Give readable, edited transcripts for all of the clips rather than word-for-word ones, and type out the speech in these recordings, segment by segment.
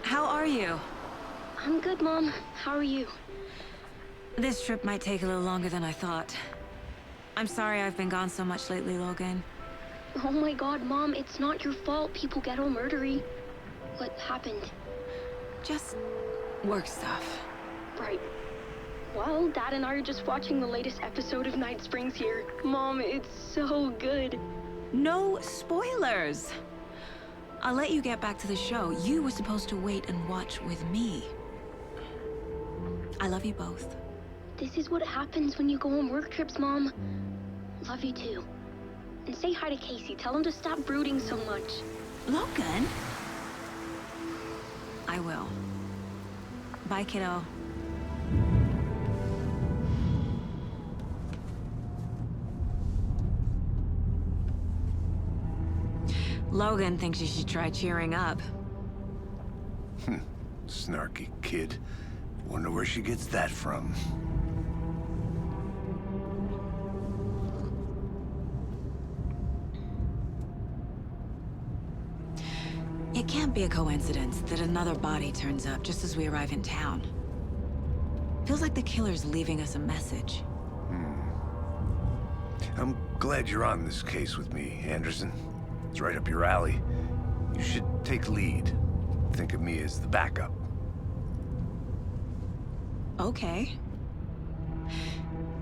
How are you? I'm good, Mom. How are you? This trip might take a little longer than I thought. I'm sorry I've been gone so much lately, Logan. Oh my god, Mom, it's not your fault people get all murdery. What happened? Just work stuff. Right. Well, Dad and I are just watching the latest episode of Night Springs here. Mom, it's so good. No spoilers! I'll let you get back to the show. You were supposed to wait and watch with me. I love you both. This is what happens when you go on work trips, Mom. Love you too. And say hi to Casey. Tell him to stop brooding so much. Logan? I will. Bye, kiddo. Logan thinks you should try cheering up. Snarky kid. Wonder where she gets that from. It can't be a coincidence that another body turns up just as we arrive in town. Feels like the killer's leaving us a message. I'm glad you're on this case with me, Anderson. It's right up your alley. You should take lead. Think of me as the backup. Okay.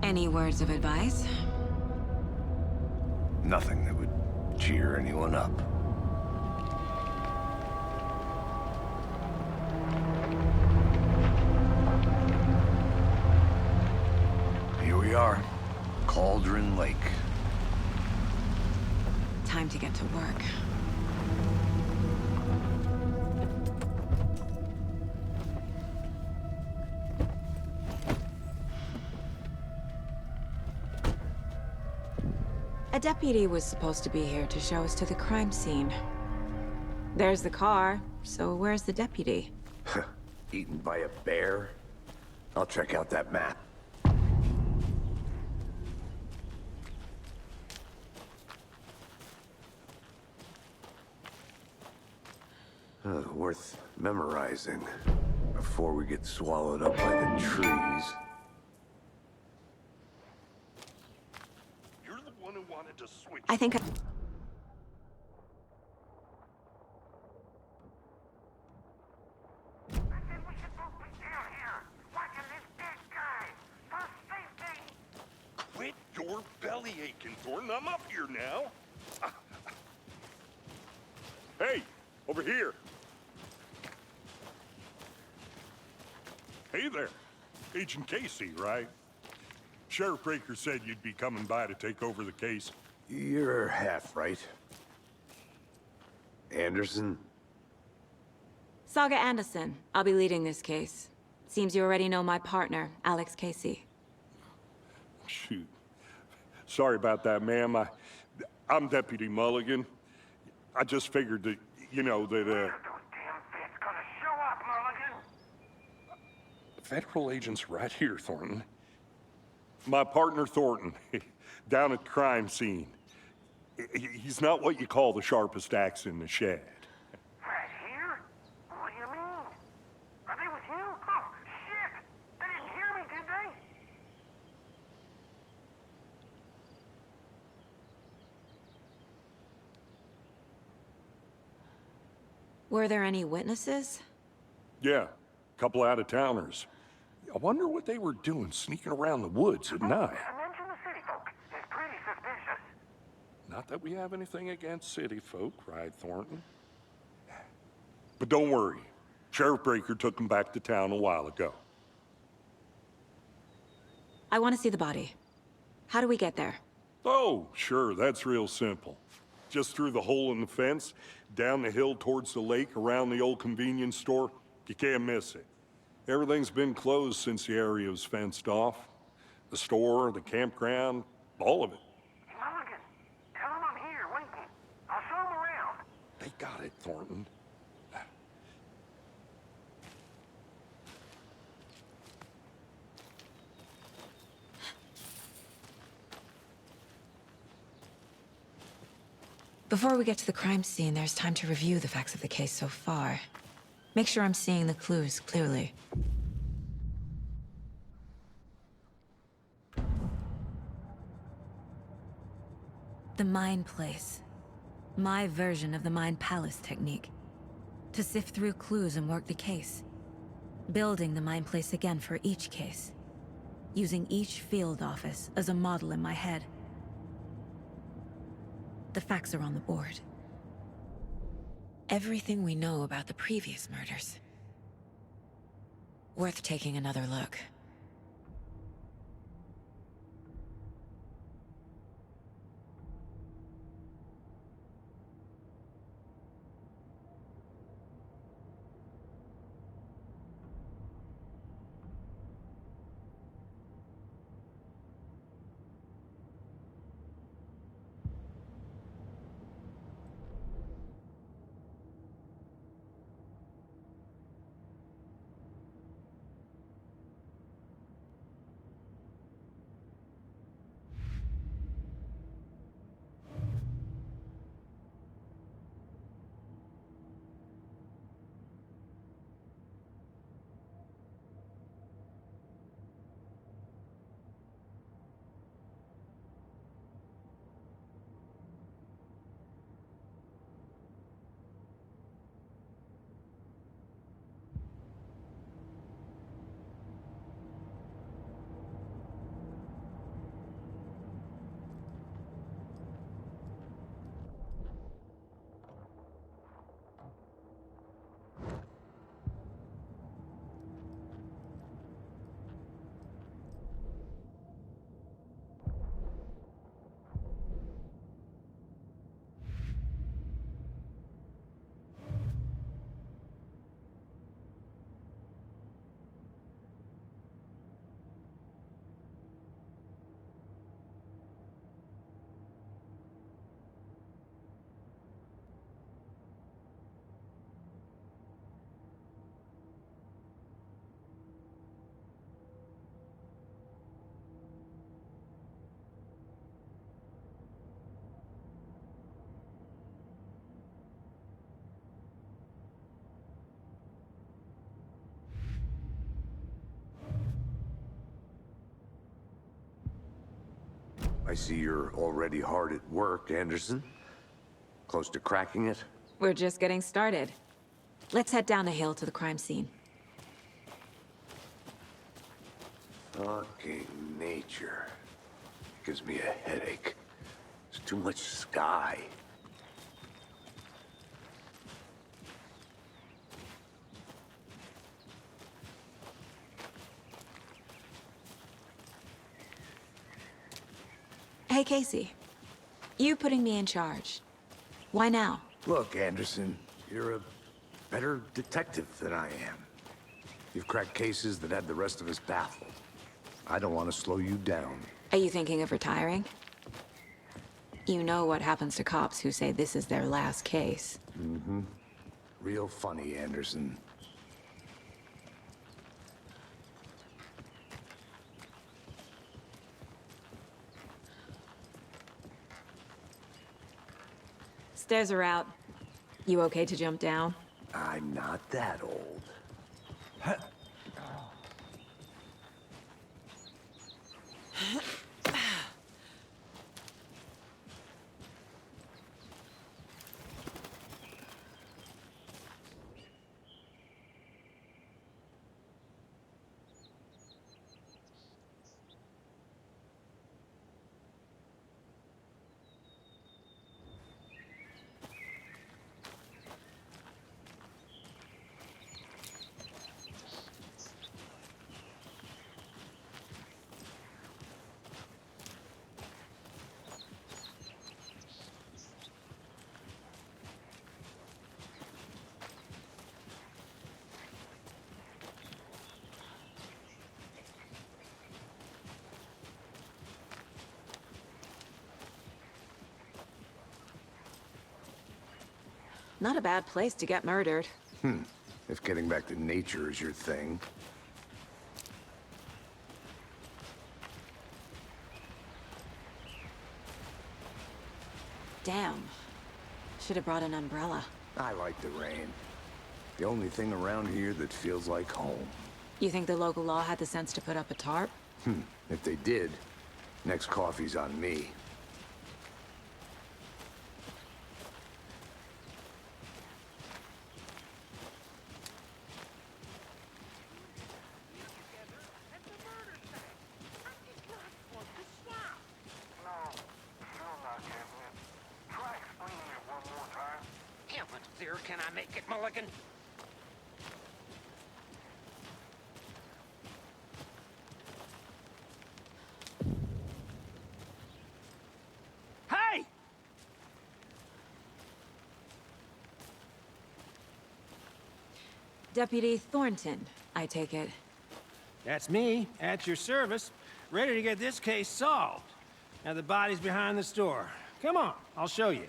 Any words of advice? Nothing that would cheer anyone up. Here we are. Cauldron Lake. Time to get to work. A deputy was supposed to be here to show us to the crime scene. There's the car, so where's the deputy? Eaten by a bear? I'll check out that map. Worth memorizing before we get swallowed up by the trees. You're the one who wanted to switch. I think Quit your belly aching, Thornton. I'm up here now. Hey, over here. Hey there. Agent Casey, right? Sheriff Breaker said you'd be coming by to take over the case. You're half right. Anderson? Saga Anderson. I'll be leading this case. Seems you already know my partner, Alex Casey. Shoot. Sorry about that, ma'am. I'm Deputy Mulligan. I just figured that, you know, that, Those damn feds gonna show up, Mulligan. Federal agent's right here, Thornton. My partner, Thornton, down at the crime scene. He's not what you call the sharpest axe in the shed. Right here? What do you mean? Are they with you? Oh, shit! They didn't hear me, did they? Were there any witnesses? Yeah, a couple out-of-towners. I wonder what they were doing sneaking around the woods at night. Mention the city folk. It's pretty suspicious. Not that we have anything against city folk, right, Thornton? But don't worry. Sheriff Breaker took them back to town a while ago. I want to see the body. How do we get there? Oh, sure, that's real simple. Just through the hole in the fence, down the hill towards the lake, around the old convenience store. You can't miss it. Everything's been closed since the area was fenced off. The store, the campground, all of it. Mulligan, tell them I'm here waiting. I'll show them around. They got it, Thornton. Before we get to the crime scene, there's time to review the facts of the case so far. Make sure I'm seeing the clues clearly. The Mind Place. My version of the Mind Palace technique. To sift through clues and work the case. Building the Mind Place again for each case. Using each field office as a model in my head. The facts are on the board. Everything we know about the previous murders. Worth taking another look. I see you're already hard at work, Anderson. Close to cracking it? We're just getting started. Let's head down the hill to the crime scene. Fucking nature. Gives me a headache. There's too much sky. Hey, Casey. You putting me in charge. Why now? Look, Anderson, you're a better detective than I am. You've cracked cases that had the rest of us baffled. I don't want to slow you down. Are you thinking of retiring? You know what happens to cops who say this is their last case. Mm-hmm. Real funny, Anderson. Stairs are out. You okay to jump down? I'm not that old. Not a bad place to get murdered. If getting back to nature is your thing. Damn. Should have brought an umbrella. I like the rain. The only thing around here that feels like home. You think the local law had the sense to put up a tarp? If they did, next coffee's on me. No, still not getting it. Try explaining it one more time. Heavens, dear, can I make it, Mulligan? Hey! Deputy Thornton, I take it. That's me, at your service, ready to get this case solved. Now the body's behind the store. Come on, I'll show you.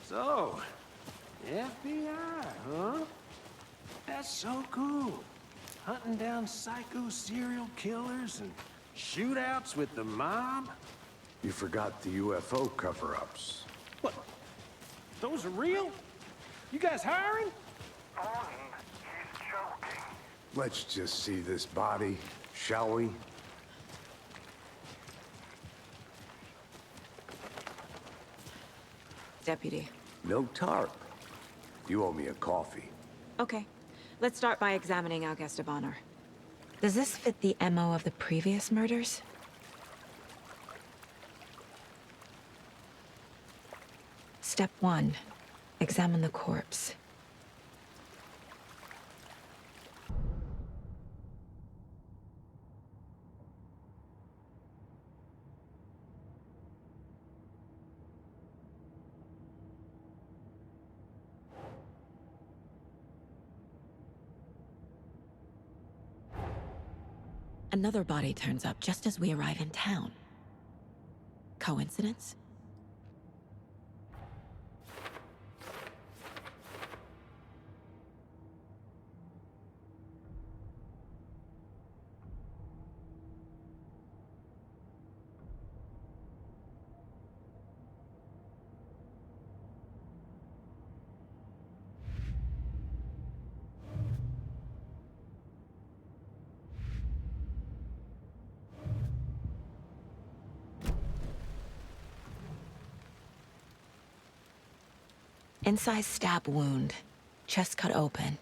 So, FBI, huh? That's so cool. Hunting down psycho serial killers and shootouts with the mob? You forgot the UFO cover-ups. What? Those are real? You guys hiring? Bonnie, he's joking. Let's just see this body, shall we? Deputy. No tarp. You owe me a coffee. Okay. Let's start by examining our guest of honor. Does this fit the MO of the previous murders? Step 1. Examine the corpse. Another body turns up just as we arrive in town. Coincidence? Incised stab wound. Chest cut open.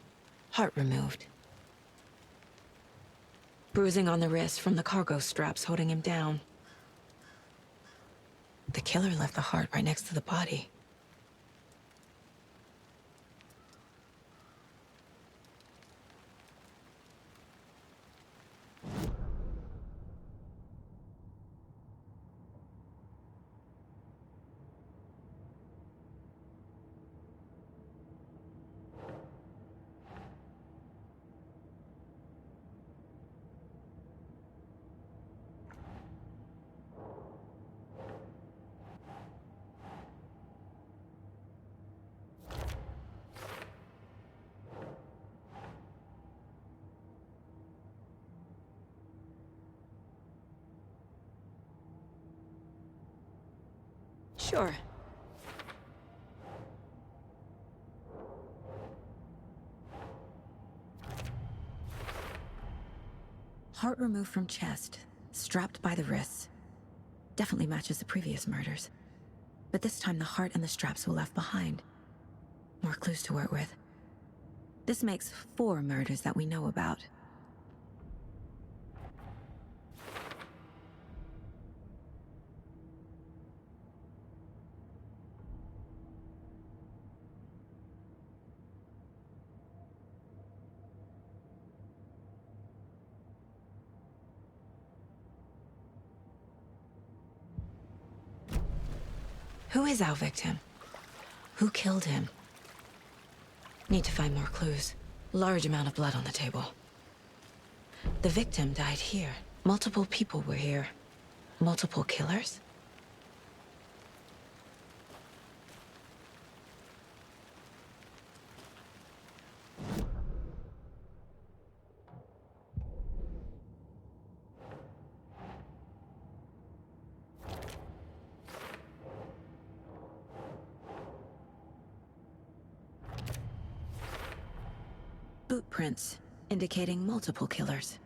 Heart removed. Bruising on the wrist from the cargo straps holding him down. The killer left the heart right next to the body. Sure. Heart removed from chest, strapped by the wrists. Definitely matches the previous murders. But this time the heart and the straps were left behind. More clues to work with. This makes 4 murders that we know about. Who is our victim? Who killed him? Need to find more clues. Large amount of blood on the table. The victim died here. Multiple people were here. Multiple killers? boot prints, indicating multiple killers.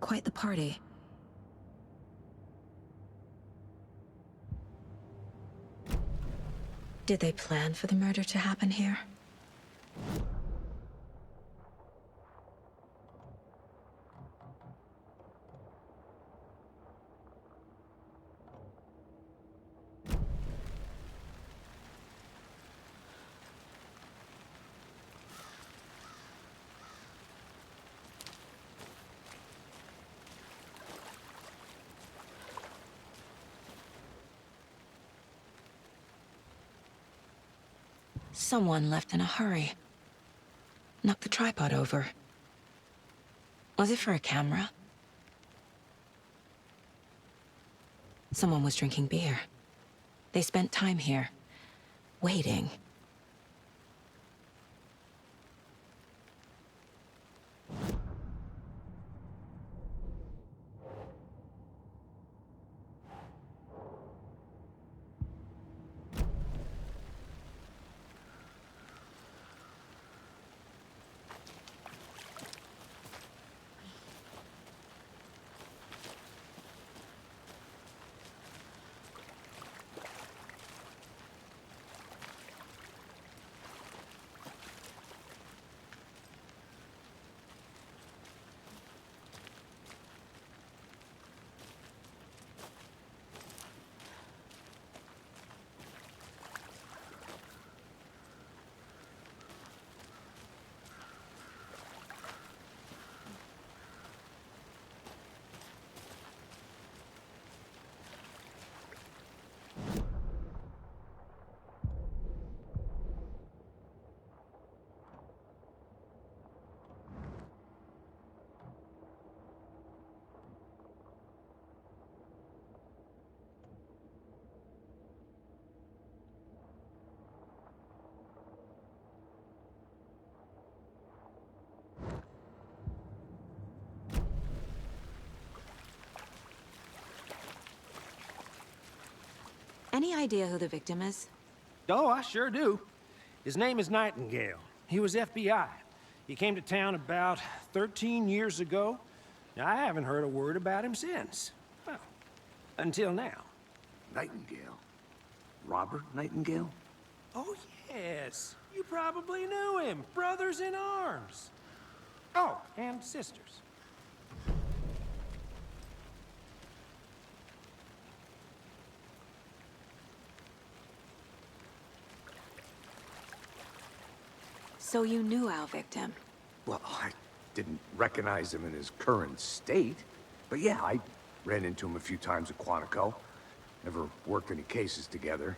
Quite the party. Did they plan for the murder to happen here? Someone left in a hurry. Knocked the tripod over. Was it for a camera? Someone was drinking beer. They spent time here, waiting. Any idea who the victim is? Oh, I sure do. His name is Nightingale. He was FBI. He came to town about 13 years ago. Now, I haven't heard a word about him since. Well, until now. Nightingale? Robert Nightingale? Oh, yes. You probably knew him. Brothers in arms. Oh, and sisters. So you knew our victim? Well, I didn't recognize him in his current state. But yeah, I ran into him a few times at Quantico. Never worked any cases together.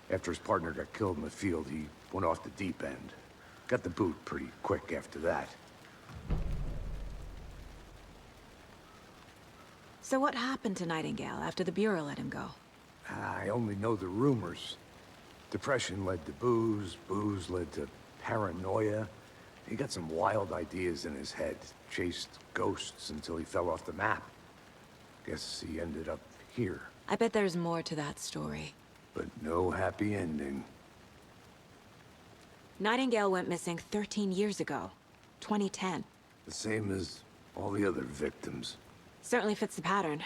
After his partner got killed in the field, he went off the deep end. Got the boot pretty quick after that. So what happened to Nightingale after the Bureau let him go? I only know the rumors. Depression led to booze, booze led to paranoia. He got some wild ideas in his head, chased ghosts until he fell off the map. Guess he ended up here, I bet there's more to that story. but no happy ending. Nightingale went missing 13 years ago, 2010. The same as all the other victims. Certainly fits the pattern.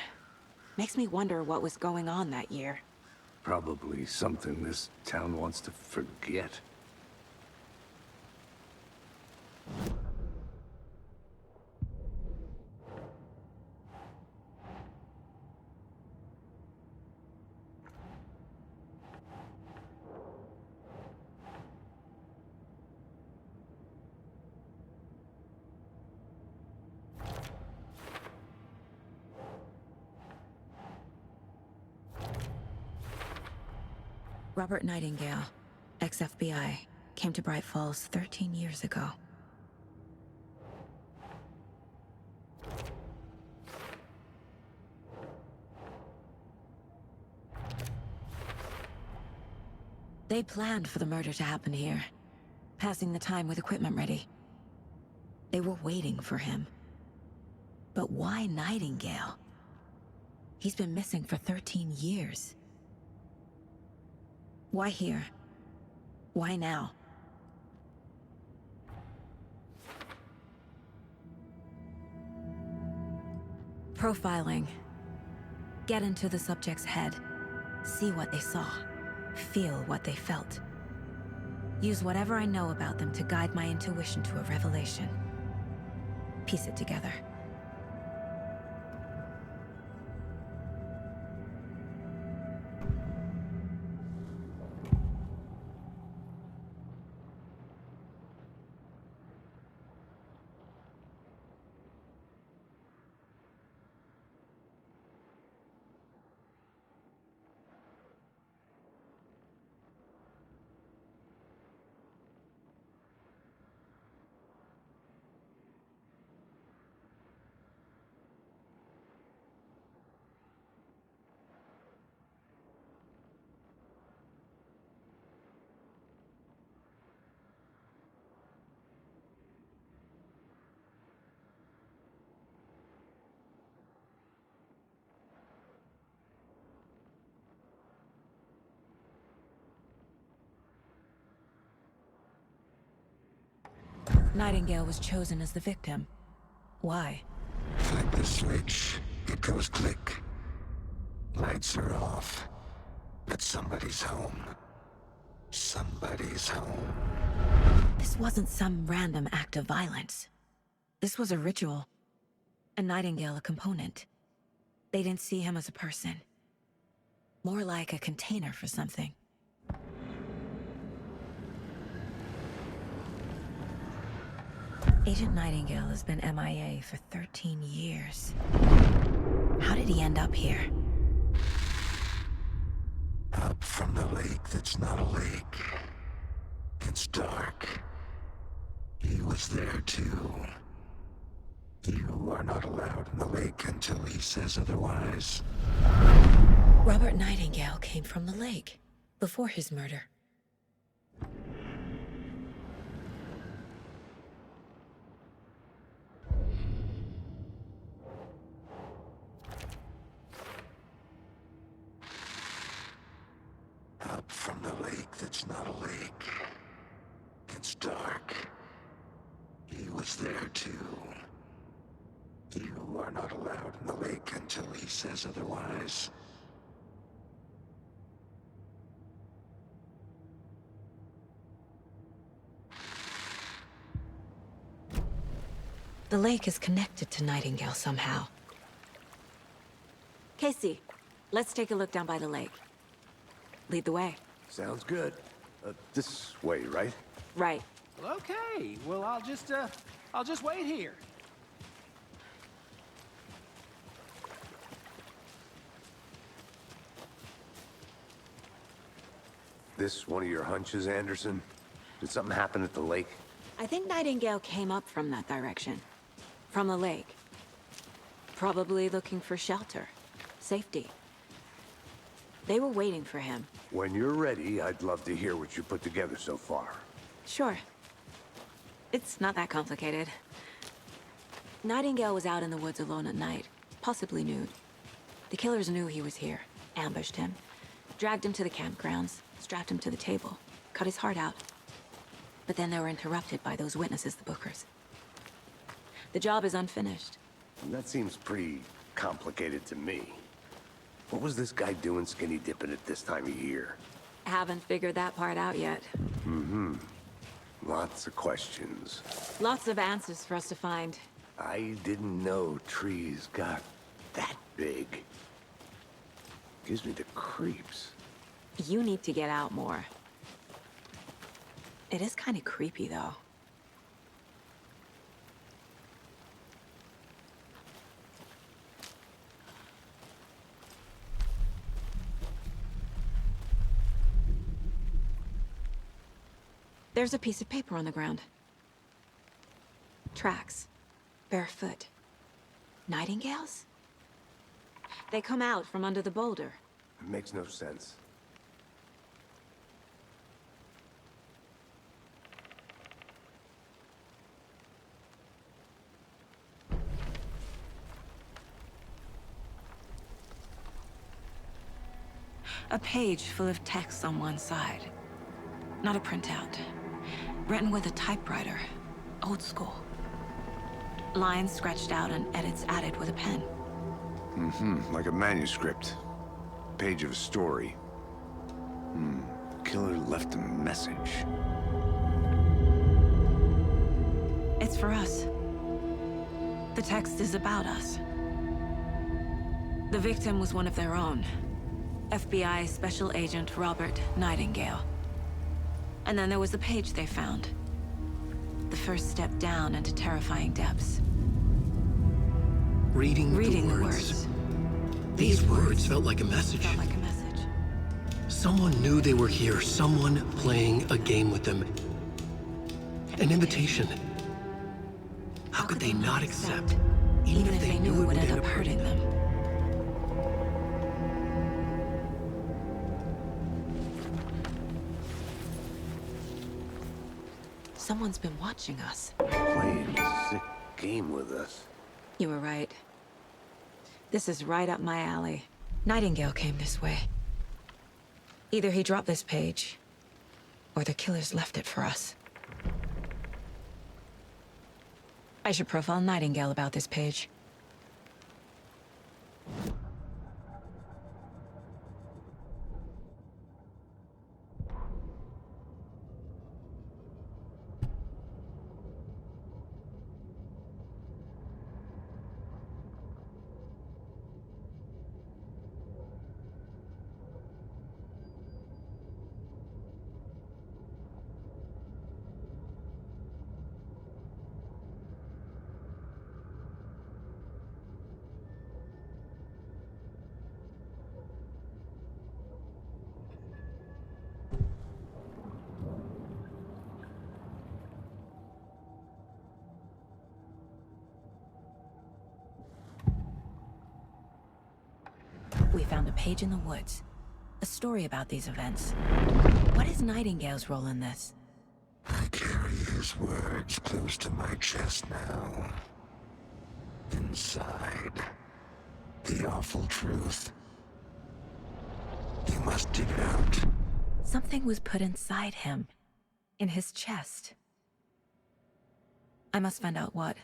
Makes me wonder what was going on that year. Probably something this town wants to forget. Robert Nightingale, ex-FBI, came to Bright Falls 13 years ago. They planned for the murder to happen here, passing the time with equipment ready. They were waiting for him. But why Nightingale? He's been missing for 13 years. Why here? Why now? Profiling. Get into the subject's head. See what they saw. Feel what they felt. Use whatever I know about them to guide my intuition to a revelation. Piece it together. Nightingale was chosen as the victim. Why? Flip the switch, it goes click. Lights are off. But somebody's home. Somebody's home. This wasn't some random act of violence. This was a ritual. And Nightingale a component. They didn't see him as a person. More like a container for something. Agent Nightingale has been MIA for 13 years. How did he end up here? Up from the lake that's not a lake. It's dark. He was there too. You are not allowed in the lake until he says otherwise. Robert Nightingale came from the lake, before his murder. Up from the lake that's not a lake. It's dark. He was there too. You are not allowed in the lake until he says otherwise. The lake is connected to Nightingale somehow. Casey, let's take a look down by the lake. Lead the way. Sounds good. This way, right? Right. Well, okay. Well, I'll just wait here. This one of your hunches, Anderson? Did something happen at the lake? I think Nightingale came up from that direction. From the lake. Probably looking for shelter. Safety. They were waiting for him. When you're ready, I'd love to hear what you put together so far. Sure. It's not that complicated. Nightingale was out in the woods alone at night, possibly nude. The killers knew he was here, ambushed him, dragged him to the campgrounds, strapped him to the table, cut his heart out. But then they were interrupted by those witnesses, the Bookers. The job is unfinished. That seems pretty complicated to me. What was this guy doing skinny dipping at this time of year? Haven't figured that part out yet. Mm-hmm. Lots of questions. Lots of answers for us to find. I didn't know trees got that big. Gives me the creeps. You need to get out more. It is kind of creepy, though. There's a piece of paper on the ground. Tracks. Barefoot. Nightingales? They come out from under the boulder. It makes no sense. A page full of text on one side. Not a printout. Written with a typewriter. Old school. Lines scratched out and edits added with a pen. Like a manuscript. Page of a story. Killer left a message. It's for us. The text is about us. The victim was one of their own. FBI Special Agent Robert Nightingale. And then there was the page they found. The first step down into terrifying depths. Reading the words. These words felt like a message. Felt like a message. Someone knew they were here, someone playing a game with them. An invitation. How could they not accept, even if they knew it would end up hurting them? Someone's been watching us. Playing a sick game with us. You were right. This is right up my alley. Nightingale came this way. Either he dropped this page, or the killers left it for us. I should profile Nightingale about this page. We found a page in the woods. A story about these events. What is Nightingale's role in this? I carry his words close to my chest now. Inside, the awful truth. You must dig it out. Something was put inside him. In his chest. I must find out what.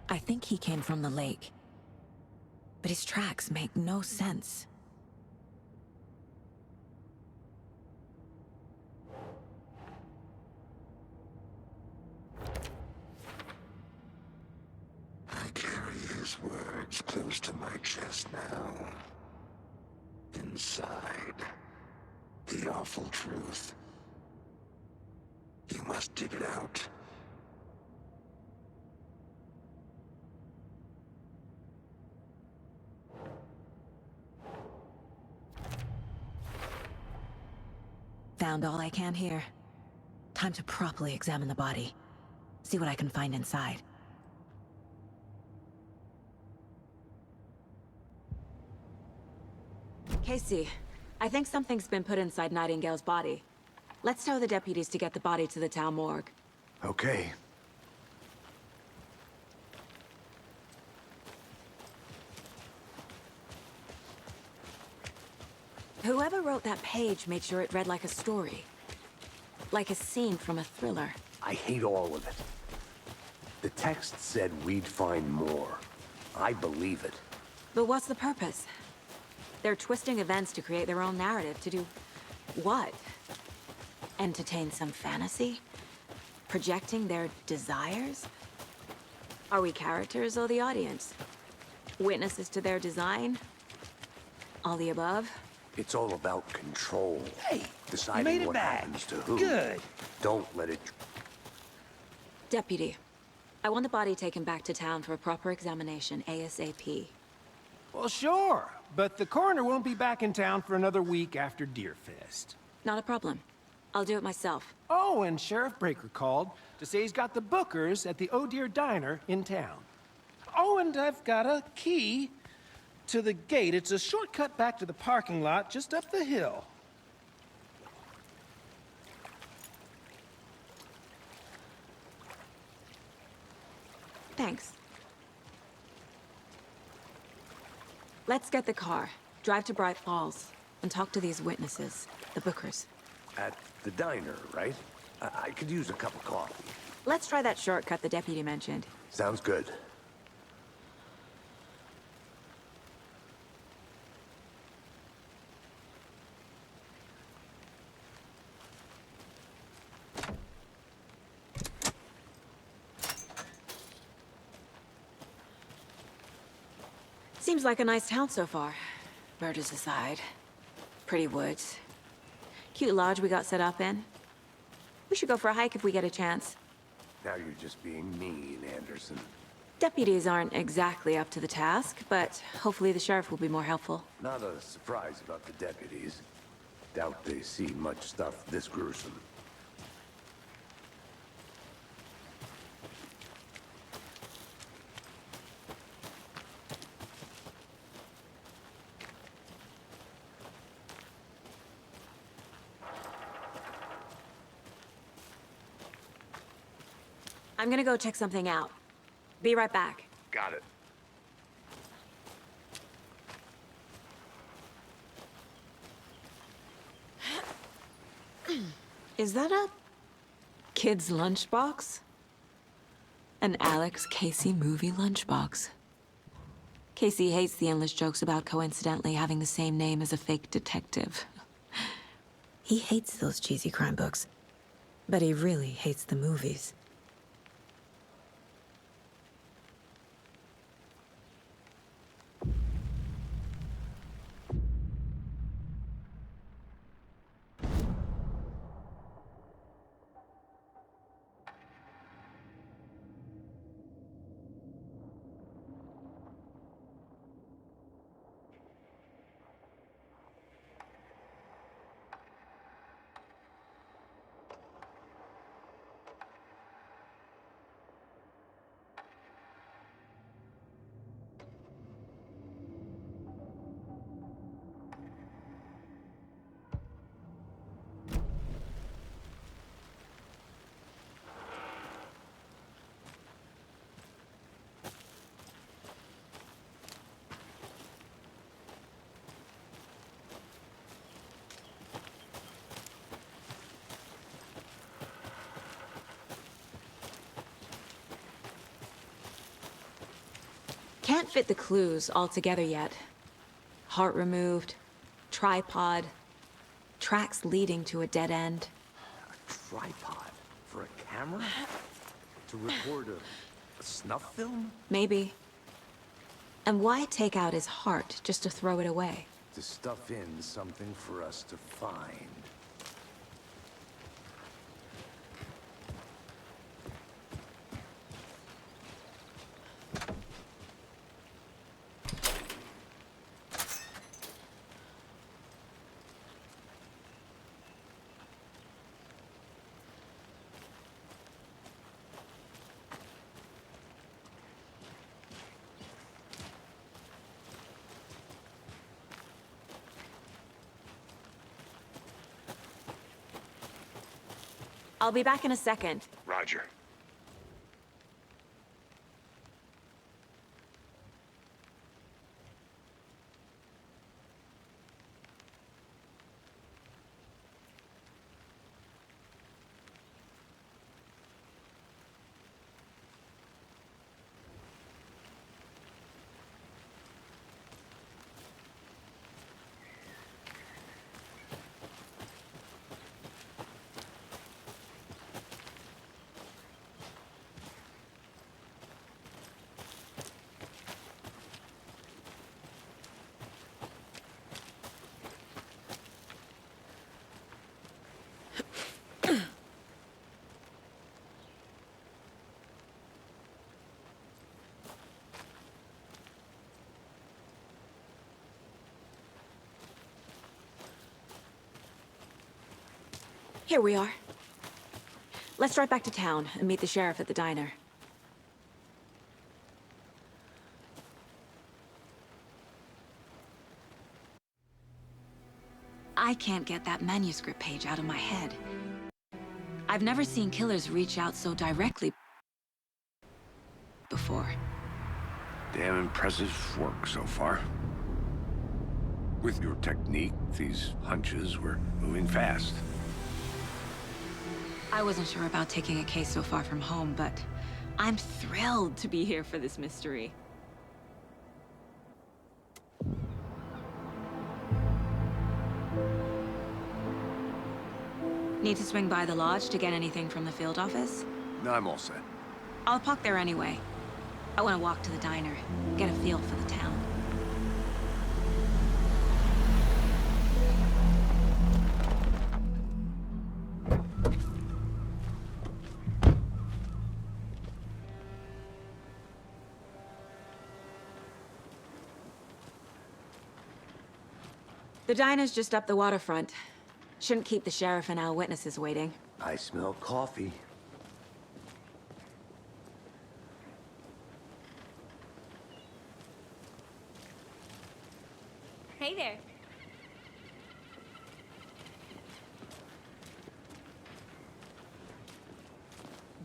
I think he came from the lake. But his tracks make no sense. I carry his words close to my chest now. Inside, the awful truth. You must dig it out. Found all I can here. Time to properly examine the body. See what I can find inside. Casey, I think something's been put inside Nightingale's body. Let's tell the deputies to get the body to the town morgue. Okay. Whoever wrote that page made sure it read like a story. Like a scene from a thriller. I hate all of it. The text said we'd find more. I believe it. But what's the purpose? They're twisting events to create their own narrative. To do what? Entertain some fantasy? Projecting their desires? Are we characters or the audience? Witnesses to their design? All the above? It's all about control. Hey, deciding you made it what back. happens to who. Good. Don't let it... Deputy, I want the body taken back to town for a proper examination, ASAP. Well, sure, but the coroner won't be back in town for another week after Deerfest. Not a problem. I'll do it myself. Oh, and Sheriff Breaker called to say he's got the Bookers at the Oh Dear Diner in town. Oh, and I've got a key to the gate. It's a shortcut back to the parking lot just up the hill. Thanks. Let's get the car, drive to Bright Falls, and talk to these witnesses, the Bookers. At the diner, right? I could use a cup of coffee. Let's try that shortcut the deputy mentioned. Sounds good. Seems like a nice town so far. Murders aside. Pretty woods. Cute lodge we got set up in. We should go for a hike if we get a chance. Now you're just being mean, Anderson. Deputies aren't exactly up to the task, but hopefully the sheriff will be more helpful. Not a surprise about the deputies. Doubt they see much stuff this gruesome. I'm gonna go check something out. Be right back. Got it. Is that a kid's lunchbox? An Alex Casey movie lunchbox. Casey hates the endless jokes about coincidentally having the same name as a fake detective. He hates those cheesy crime books, but he really hates the movies. Can't fit the clues all together yet. Heart removed, tripod, tracks leading to a dead end. A tripod? For a camera? To record a snuff film? Maybe. And why take out his heart just to throw it away? To stuff in something for us to find. I'll be back in a second. Roger. Here we are. Let's drive back to town and meet the sheriff at the diner. I can't get that manuscript page out of my head. I've never seen killers reach out so directly before. Damn impressive work so far. With your technique, these hunches were moving fast. I wasn't sure about taking a case so far from home, but I'm thrilled to be here for this mystery. Need to swing by the lodge to get anything from the field office? No, I'm all set. I'll park there anyway. I want to walk to the diner, get a feel for the town. The diner's just up the waterfront. Shouldn't keep the sheriff and our witnesses waiting. I smell coffee. Hey there.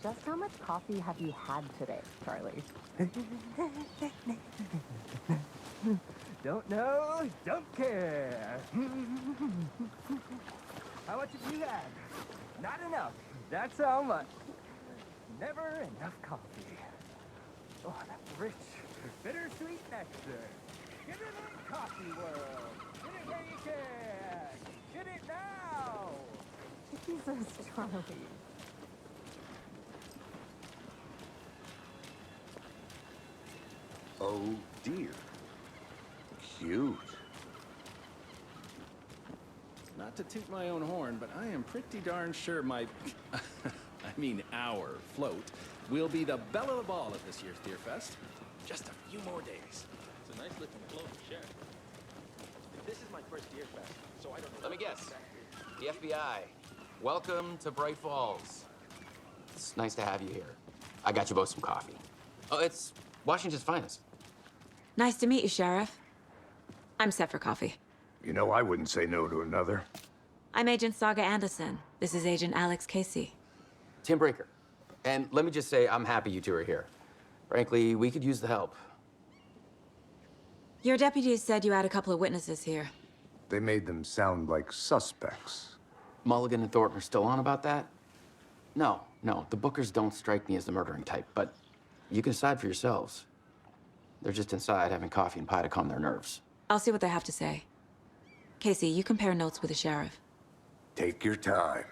Just how much coffee have you had today, Charlie? Don't know, don't care. How much have you had? Not enough. That's how much. Never enough coffee. Oh, that rich, bittersweet nectar. Get it in, coffee world. Get it where you can. Get it now. Jesus, Charlie. Oh, dear. Cute. Not to toot my own horn, but I am pretty darn sure my... our float will be the belle of the ball at this year's Deer Fest. Just a few more days. It's a nice looking float, Sheriff. This is my first Deer Fest, so I don't know. Let me guess. The FBI. Welcome to Bright Falls. It's nice to have you here. I got you both some coffee. Oh, it's Washington's finest. Nice to meet you, Sheriff. I'm set for coffee. You know, I wouldn't say no to another. I'm Agent Saga Anderson. This is Agent Alex Casey. Tim Breaker. And let me just say, I'm happy you two are here. Frankly, we could use the help. Your deputies said you had a couple of witnesses here. They made them sound like suspects. Mulligan and Thornton are still on about that? No, the Bookers don't strike me as the murdering type, but you can decide for yourselves. They're just inside having coffee and pie to calm their nerves. I'll see what they have to say. Casey, you compare notes with the sheriff. Take your time.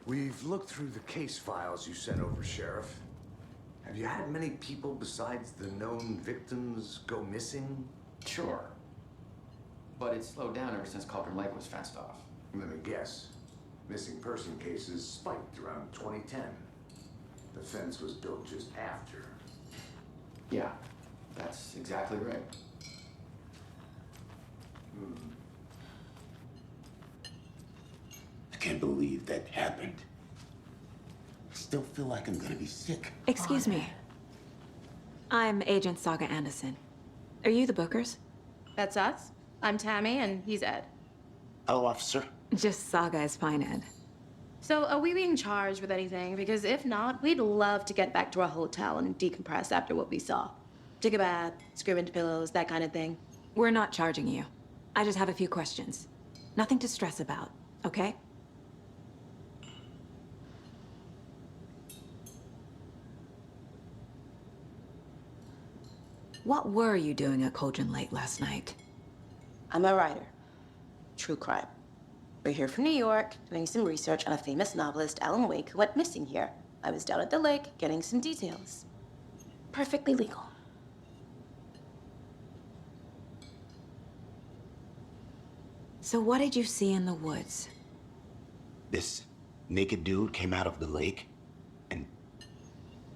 We've looked through the case files you sent over, Sheriff. Have you had many people besides the known victims go missing? Sure. But it's slowed down ever since Cauldron Lake was fenced off. Let me guess. Missing person cases spiked around 2010. The fence was built just after. Yeah, that's exactly right. I can't believe that happened. I still feel like I'm gonna be sick. Excuse me. I'm Agent Saga Anderson. Are you the Bookers? That's us. I'm Tammy, and he's Ed. Hello, officer. Just Saga is fine, Ed. So, are we being charged with anything? Because if not, we'd love to get back to our hotel and decompress after what we saw. Take a bath, scream into pillows, that kind of thing. We're not charging you. I just have a few questions. Nothing to stress about, okay? What were you doing at Cauldron Lake last night? I'm a writer. True crime. We're here from New York, doing some research on a famous novelist, AlAN Wake, who went missing here. I was down at the lake, getting some details. Perfectly legal. So what did you see in the woods? This naked dude came out of the lake, and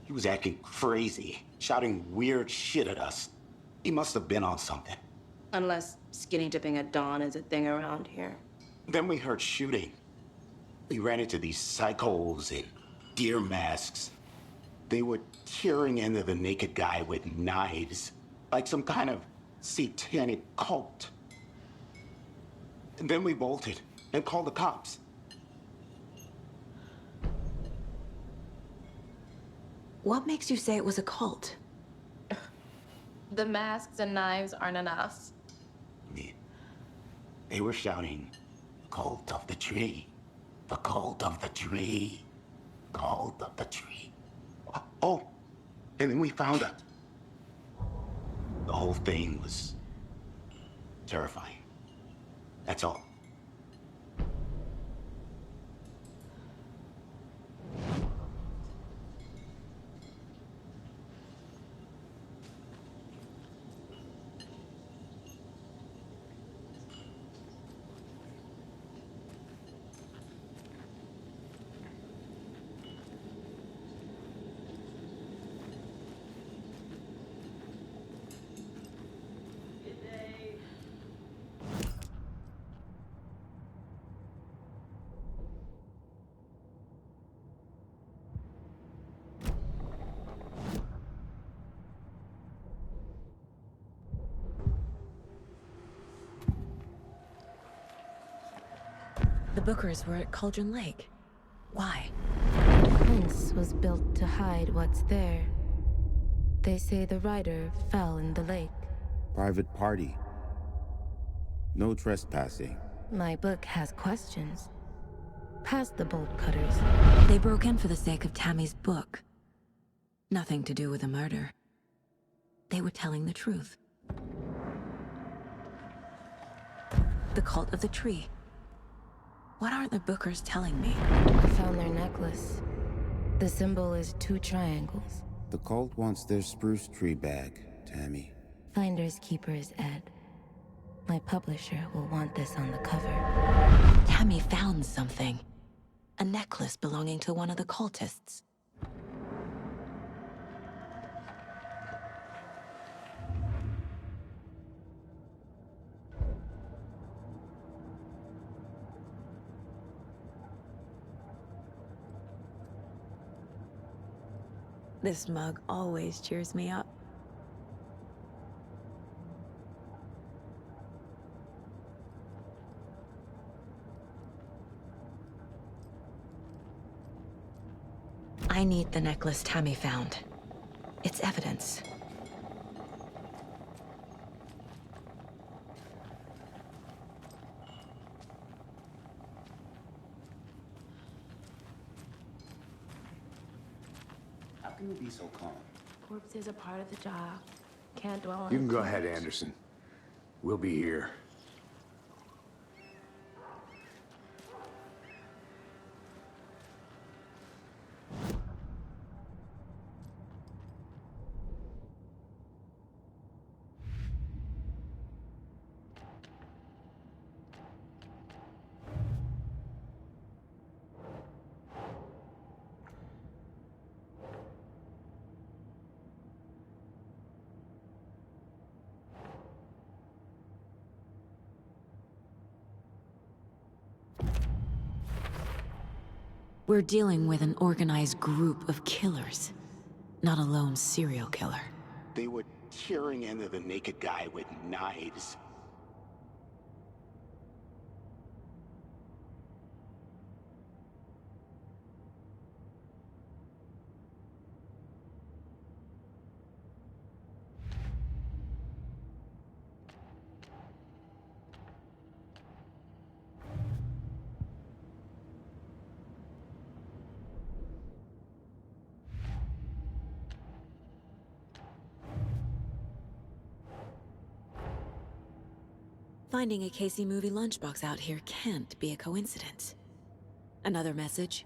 he was acting crazy, shouting weird shit at us. He must have been on something. Unless skinny dipping at dawn is a thing around here. Then we heard shooting. We ran into these psychos in deer masks. They were tearing into the naked guy with knives, like some kind of satanic cult. And then we bolted and called the cops. What makes you say it was a cult? The masks and knives aren't enough. They were shouting, "Cult of the tree. The cult of the tree. Cult of the tree." Oh, and then we found out. The whole thing was terrifying. That's all. The Bookers were at Cauldron Lake. Why? The fence was built to hide what's there. They say the rider fell in the lake. Private party. No trespassing. My book has questions. Past the bolt cutters. They broke in for the sake of Tammy's book. Nothing to do with a murder. They were telling the truth. The cult of the tree. What aren't the Bookers telling me? I found their necklace. The symbol is 2 triangles. The cult wants their spruce tree back, Tammy. Finders keepers, Ed. My publisher will want this on the cover. Tammy found something. A necklace belonging to one of the cultists. This mug always cheers me up. I need the necklace Tammy found. It's evidence. How can you be so calm? Corpses are part of the job. Can't dwell on You can it go too ahead, much. Anderson. We'll be here. We're dealing with an organized group of killers, not a lone serial killer. They were tearing into the naked guy with knives. Finding a Casey movie lunchbox out here can't be a coincidence. Another message?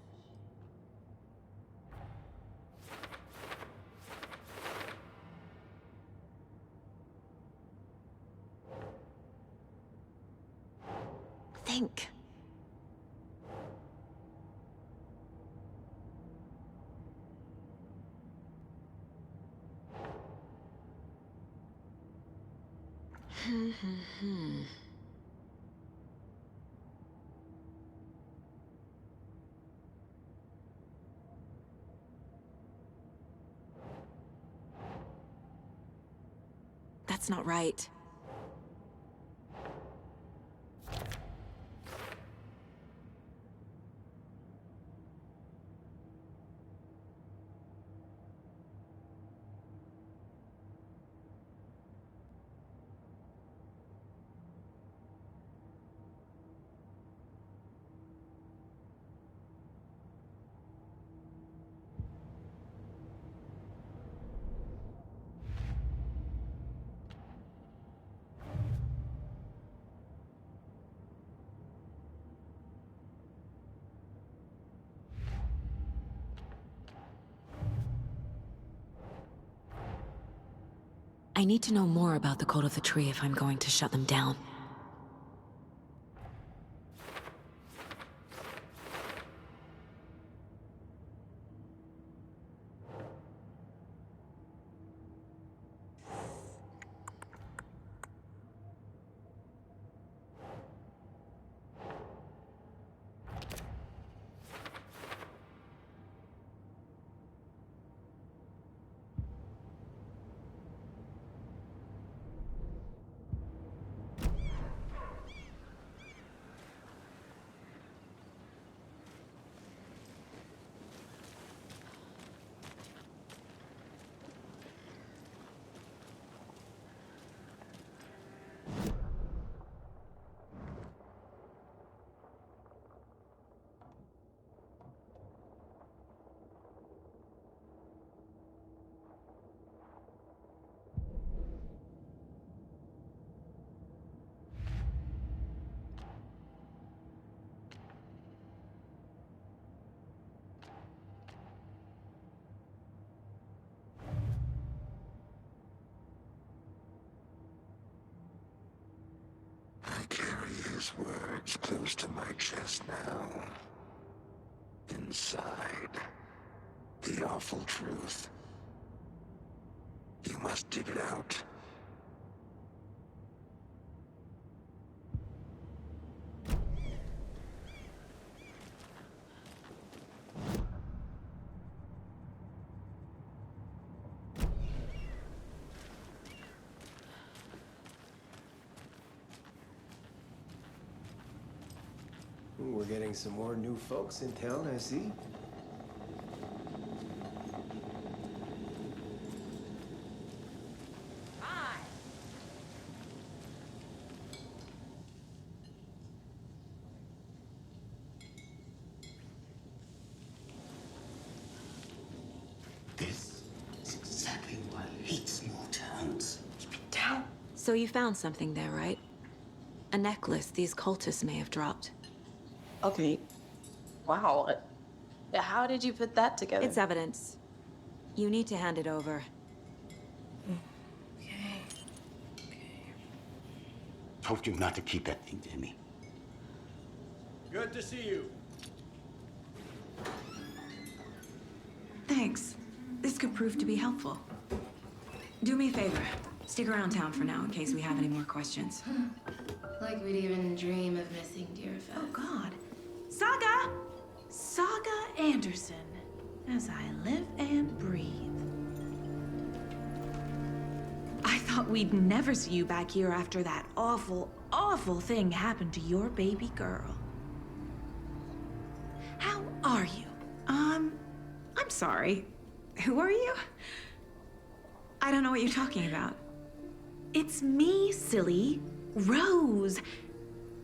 Think. That's not right. I need to know more about the code of the tree if I'm going to shut them down. I carry his words close to my chest now. Inside, the awful truth. You must dig it out. We're getting some more new folks in town, I see. Hi. This is exactly why I hate small towns. Keep it down. So you found something there, right? A necklace these cultists may have dropped. Okay. Wow. How did you put that together? It's evidence. You need to hand it over. Okay. Told you not to keep that thing to me. Good to see you. Thanks. This could prove to be helpful. Do me a favor. Stick around town for now in case we have any more questions. Like we'd even dream of missing Deerfest. Oh, God. Saga! Saga Anderson. As I live and breathe. I thought we'd never see you back here after that awful, awful thing happened to your baby girl. How are you? I'm sorry. Who are you? I don't know what you're talking about. It's me, silly. Rose.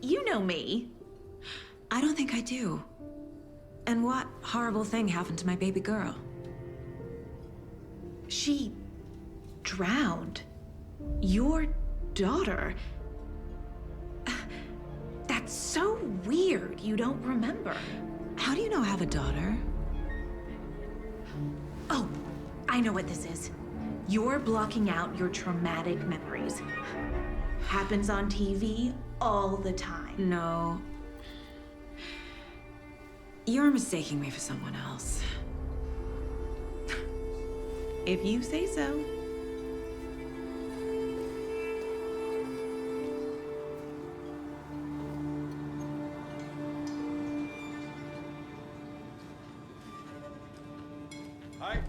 You know me. I don't think I do. And what horrible thing happened to my baby girl? She drowned. Your daughter. That's so weird you don't remember. How do you know I have a daughter? Oh, I know what this is. You're blocking out your traumatic memories. Happens on TV all the time. No. You're mistaking me for someone else. If you say so. Hi.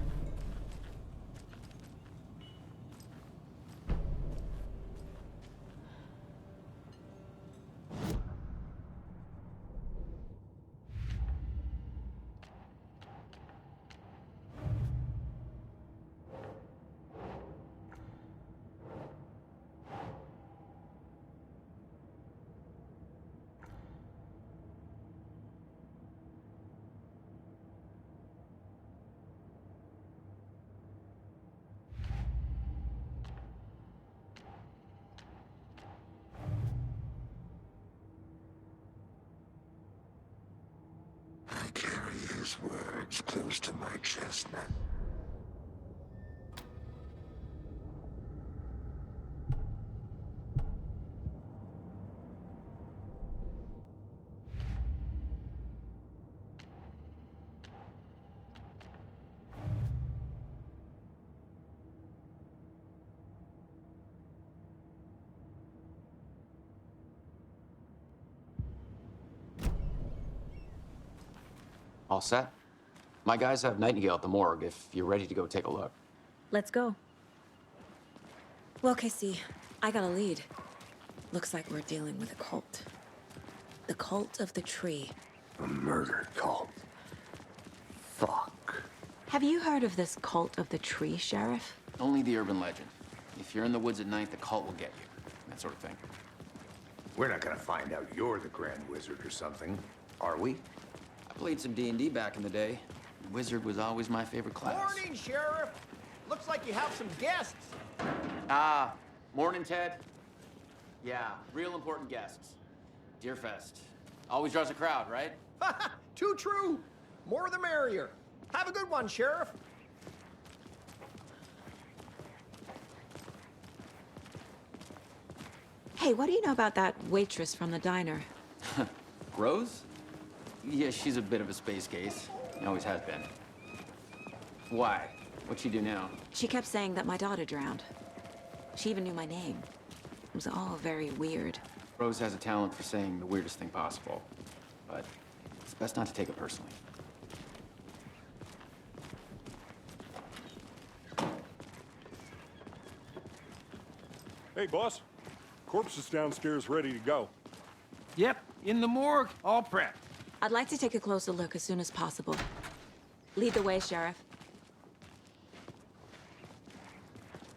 I carry his words close to my chest now. All set? My guys have Nightingale at the morgue if you're ready to go take a look. Let's go. Well, Casey, I got a lead. Looks like we're dealing with a cult. The cult of the tree. A murder cult. Fuck. Have you heard of this cult of the tree, Sheriff? Only the urban legend. If you're in the woods at night, the cult will get you. That sort of thing. We're not gonna find out you're the Grand Wizard or something, are we? I played some D&D back in the day. Wizard was always my favorite class. Morning, Sheriff. Looks like you have some guests. Ah, morning, Ted. Yeah, real important guests. Deerfest. Always draws a crowd, right? Too true. More the merrier. Have a good one, Sheriff. Hey, what do you know about that waitress from the diner? Rose? Yeah, she's a bit of a space case. Always has been. Why? What'd she do now? She kept saying that my daughter drowned. She even knew my name. It was all very weird. Rose has a talent for saying the weirdest thing possible. But it's best not to take it personally. Hey, boss. Corpse is downstairs ready to go. Yep, in the morgue, all prepped. I'd like to take a closer look as soon as possible. Lead the way, Sheriff.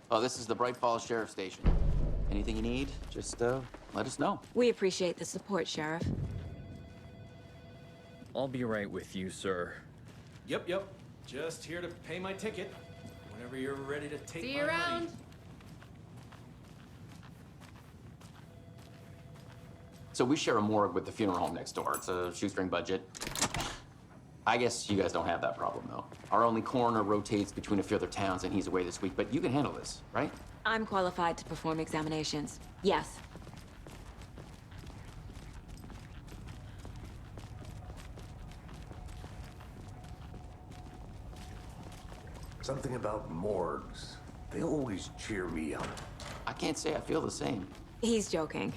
Oh, this is the Bright Falls Sheriff Station. Anything you need, just let us know. We appreciate the support, Sheriff. I'll be right with you, sir. Yep. Just here to pay my ticket. Whenever you're ready to take See my you around. money. So we share a morgue with the funeral home next door. It's a shoestring budget. I guess you guys don't have that problem, though. Our only coroner rotates between a few other towns, and he's away this week, but you can handle this, right? I'm qualified to perform examinations. Yes. Something about morgues. They always cheer me up. I can't say I feel the same. He's joking.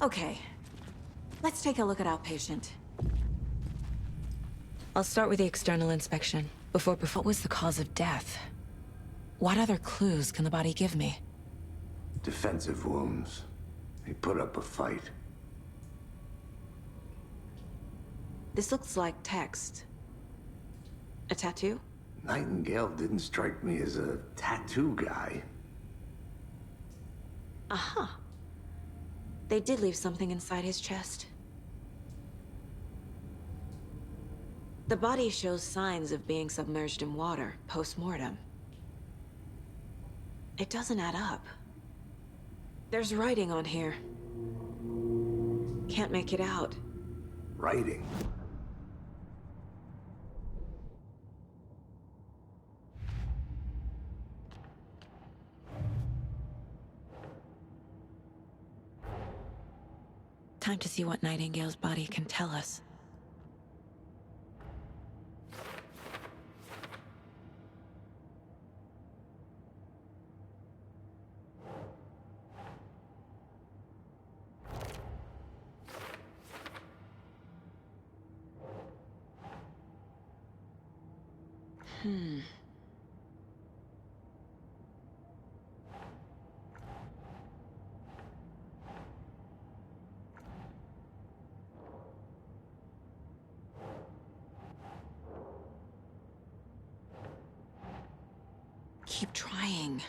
Okay, let's take a look at outpatient. I'll start with the external inspection. What was the cause of death? What other clues can the body give me? Defensive wounds. He put up a fight. This looks like text. A tattoo? Nightingale didn't strike me as a tattoo guy. Uh-huh. They did leave something inside his chest. The body shows signs of being submerged in water, post-mortem. It doesn't add up. There's writing on here. Can't make it out. Writing? Time to see what Nightingale's body can tell us. Keep trying.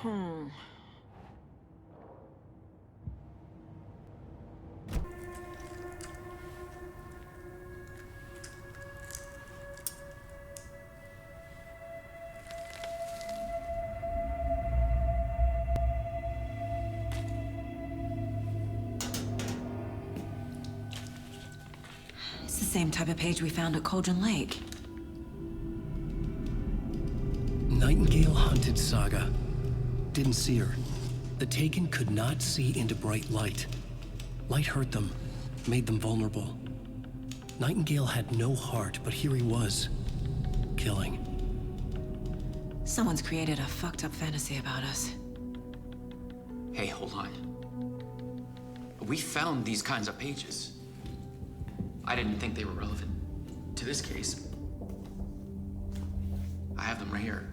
It's the same type of page we found at Cauldron Lake. Nightingale hunted Saga. Didn't see her. The Taken could not see into bright light. Light hurt them, made them vulnerable. Nightingale had no heart, but here he was, killing. Someone's created a fucked up fantasy about us. Hey, hold on. We found these kinds of pages. I didn't think they were relevant to this case. I have them right here.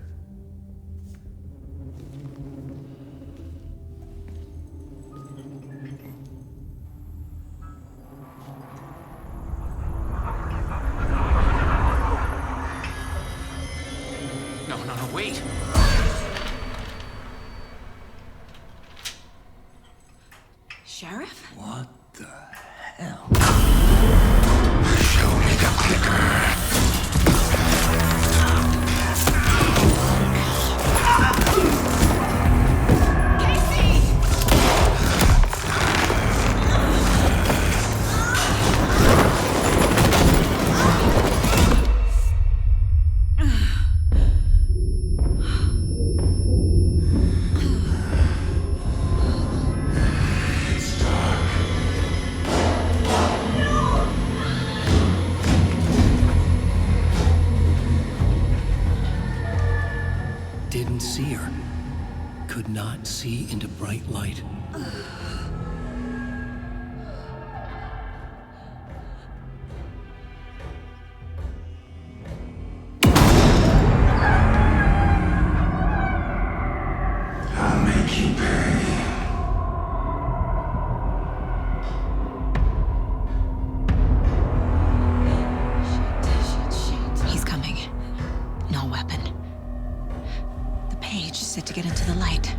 No, wait! Sheriff? What the hell? Show me the clicker. Didn't see her. Could not see into bright light. I'll make you pay. He's coming. No weapon. The page set to get into the light.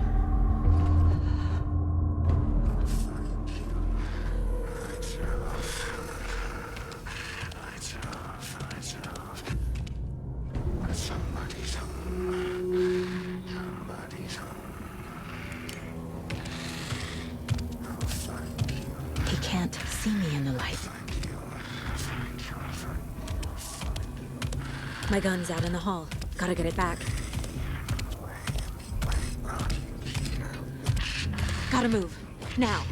Somebody's home. Somebody's home. I'll find you. He can't see me in the light. My gun's out in the hall. Gotta get it back. Gotta move. Now.